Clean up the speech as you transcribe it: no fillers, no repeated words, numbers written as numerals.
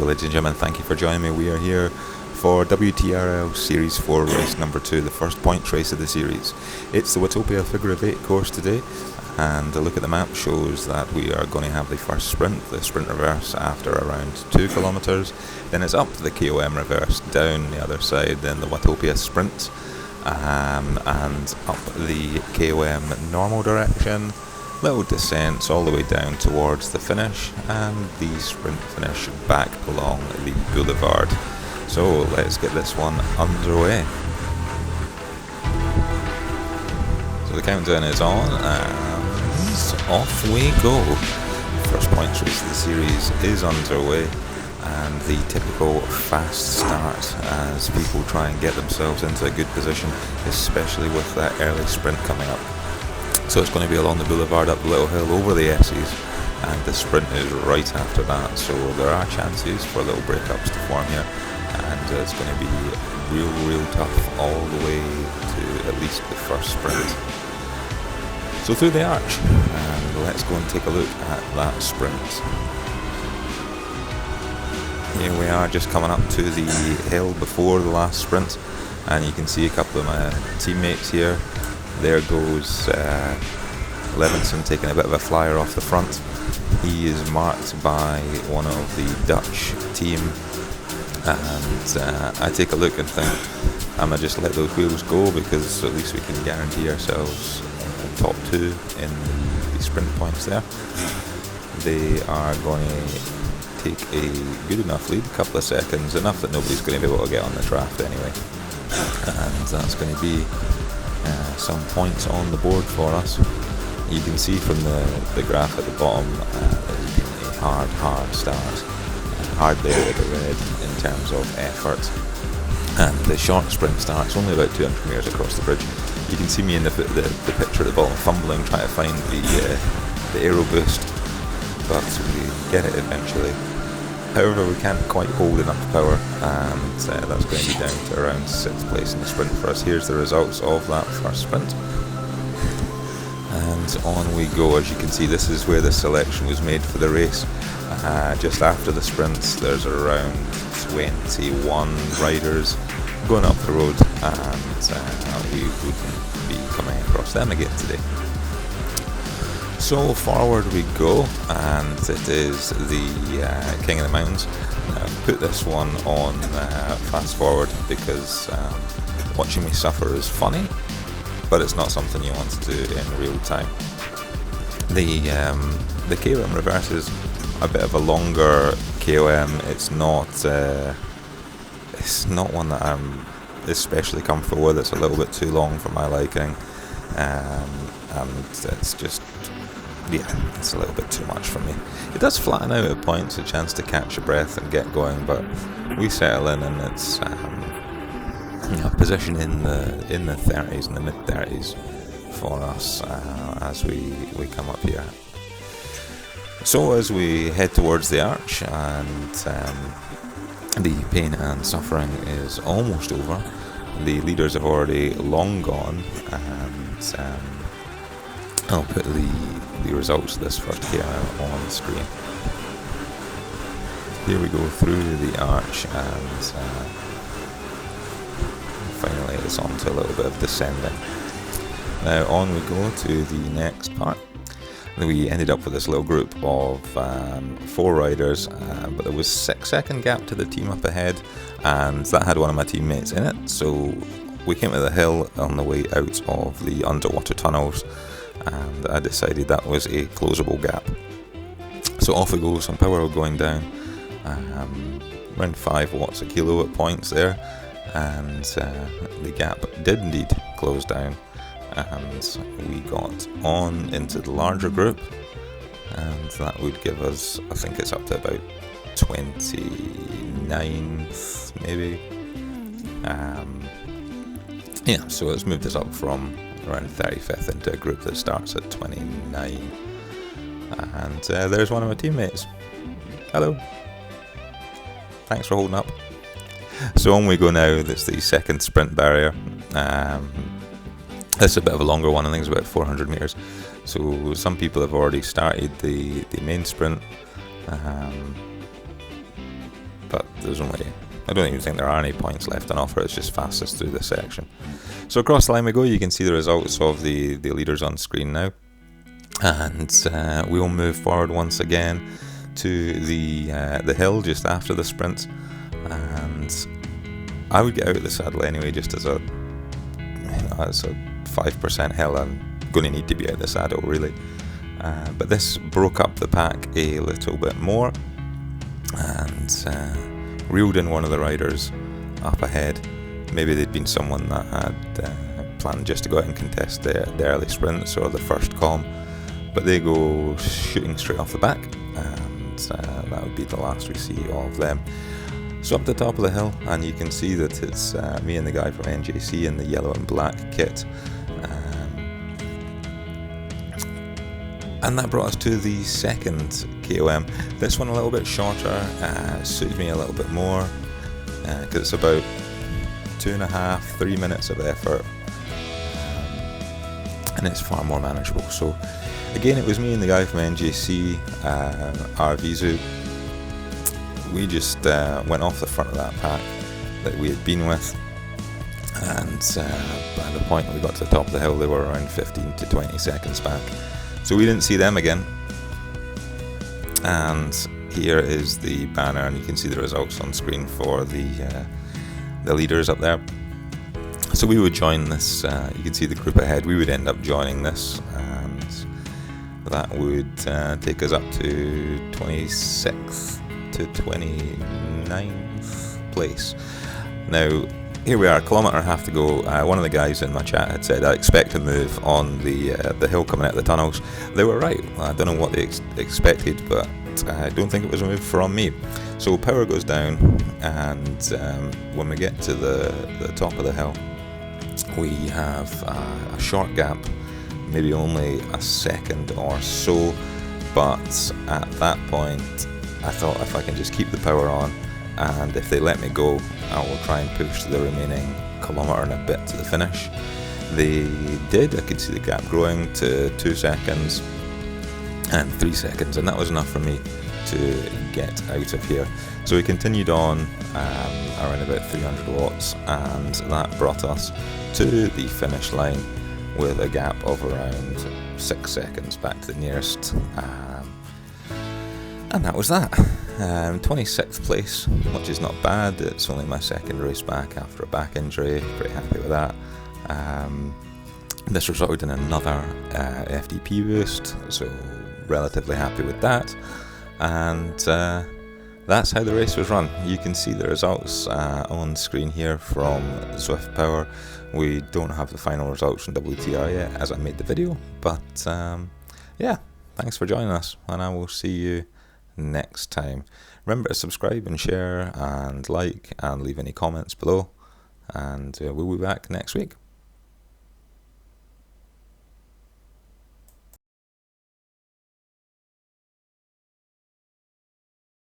ladies and gentlemen, thank you for joining me. We are here for WTRL Series 4 race number 2, the first points race of the series. It's the Watopia Figure of 8 course today, and a look at the map shows that we are going to have the first sprint, the sprint reverse, after around 2 kilometres. Then it's up to the KOM reverse, down the other side, then the Watopia sprint, and up the KOM normal direction. Little descents all the way down towards the finish, and the sprint finish back along the boulevard. So let's get this one underway. So the countdown is on, and off we go. First points race of the series is underway, and the typical fast start as people try and get themselves into a good position, especially with that early sprint coming up. So it's going to be along the boulevard, up the little hill, over the S's, and the sprint is right after that. So there are chances for little breakups to form here, and it's going to be real tough all the way to at least the first sprint. So through the arch, and let's go and take a look at that sprint. Here we are, just coming up to the hill before the last sprint, and you can see a couple of my teammates here. There goes Levinson taking a bit of a flyer off the front. He is marked by one of the Dutch team, and I take a look and think I'm going to just let those wheels go, because at least we can guarantee ourselves top 2 in the sprint points there. They are going to take a good enough lead, a couple of seconds, enough that nobody's going to be able to get on the draft anyway, and that's going to be some points on the board for us. You can see from the graph at the bottom it's been a hard start, hardly a bit red in terms of effort, and the short sprint starts only about 200 metres across the bridge. You can see me in the picture at the bottom fumbling trying to find the aero boost, but we get it eventually. However, we can't quite hold enough power, and that's going to be down to around 6th place in the sprint for us. Here's the results of that first sprint, and on we go. As you can see, this is where the selection was made for the race. Just after the sprints, there's around 21 riders going up the road, and we can be coming across them again today. So forward we go, and it is the King of the Mountains. Put this one on fast forward because watching me suffer is funny, but it's not something you want to do in real time. The KOM reverse is a bit of a longer KOM. It's not one that I'm especially comfortable with. It's a little bit too long for my liking, and it's just, yeah, it's a little bit too much for me. It does flatten out at points, a chance to catch your breath and get going, but we settle in, and it's a position in the 30s, in the mid 30s for us as we come up here. So as we head towards the arch, and the pain and suffering is almost over, the leaders have already long gone, and I'll put the results of this first KOM on the screen. Here we go through the arch, and finally it's on to a little bit of descending. Now on we go to the next part. We ended up with this little group of 4 riders, but there was a 6-second gap to the team up ahead, and that had one of my teammates in it. So we came to the hill on the way out of the underwater tunnels, and I decided that was a closable gap. So off we go, some power going down, around 5 watts a kilo at points there, and the gap did indeed close down, and we got on into the larger group, and that would give us, I think it's up to about 29th maybe. Yeah, so it's moved us up from around 35th into a group that starts at 29, and there's one of my teammates. Hello, thanks for holding up. So on we go now. That's the second sprint barrier. It's a bit of a longer one. I think it's about 400 metres. So some people have already started the main sprint. but I don't even think there are any points left on offer. It's just fastest through this section. So across the line we go. You can see the results of the leaders on screen now, and we'll move forward once again to the hill just after the sprint. And I would get out of the saddle anyway, just as a 5% hill. I'm going to need to be out of the saddle really, but this broke up the pack a little bit more, and reeled in one of the riders up ahead. Maybe they'd been someone that had planned just to go out and contest the early sprints or the first comm, but they go shooting straight off the back, and that would be the last we see of them. So up the top of the hill, and you can see that it's me and the guy from NJC in the yellow and black kit, and that brought us to the second KOM. This one a little bit shorter, suits me a little bit more, because it's about 2.5-3 minutes of effort, and it's far more manageable. So again, it was me and the guy from NJC, RVZoo. We just went off the front of that pack that we had been with, and by the point we got to the top of the hill, they were around 15 to 20 seconds back. So we didn't see them again. And here is the banner, and you can see the results on screen for the leaders up there. So we would join this, you can see the group ahead, we would end up joining this, and that would take us up to 26th to 29th place. Now here we are, 1.5 kilometres to go. One of the guys in my chat had said I expect a move on the hill coming out of the tunnels. They were right. I don't know what they expected, but I don't think it was a move from me. So power goes down, and when we get to the top of the hill, we have a short gap, maybe only a second or so, but at that point I thought if I can just keep the power on, and if they let me go, I will try and push the remaining kilometre and a bit to the finish. They did. I could see the gap growing to 2 seconds and 3 seconds, and that was enough for me to get out of here. So we continued on around about 300 watts, and that brought us to the finish line with a gap of around 6 seconds back to the nearest, and that was that. 26th place, which is not bad. It's only my second race back after a back injury. Pretty happy with that. This resulted in another FDP boost, so relatively happy with that. And that's how the race was run. You can see the results on screen here from Zwift Power. We don't have the final results from WTRL yet, as I made the video, but yeah, thanks for joining us, and I will see you next time. Remember to subscribe and share and like and leave any comments below, and we'll be back next week.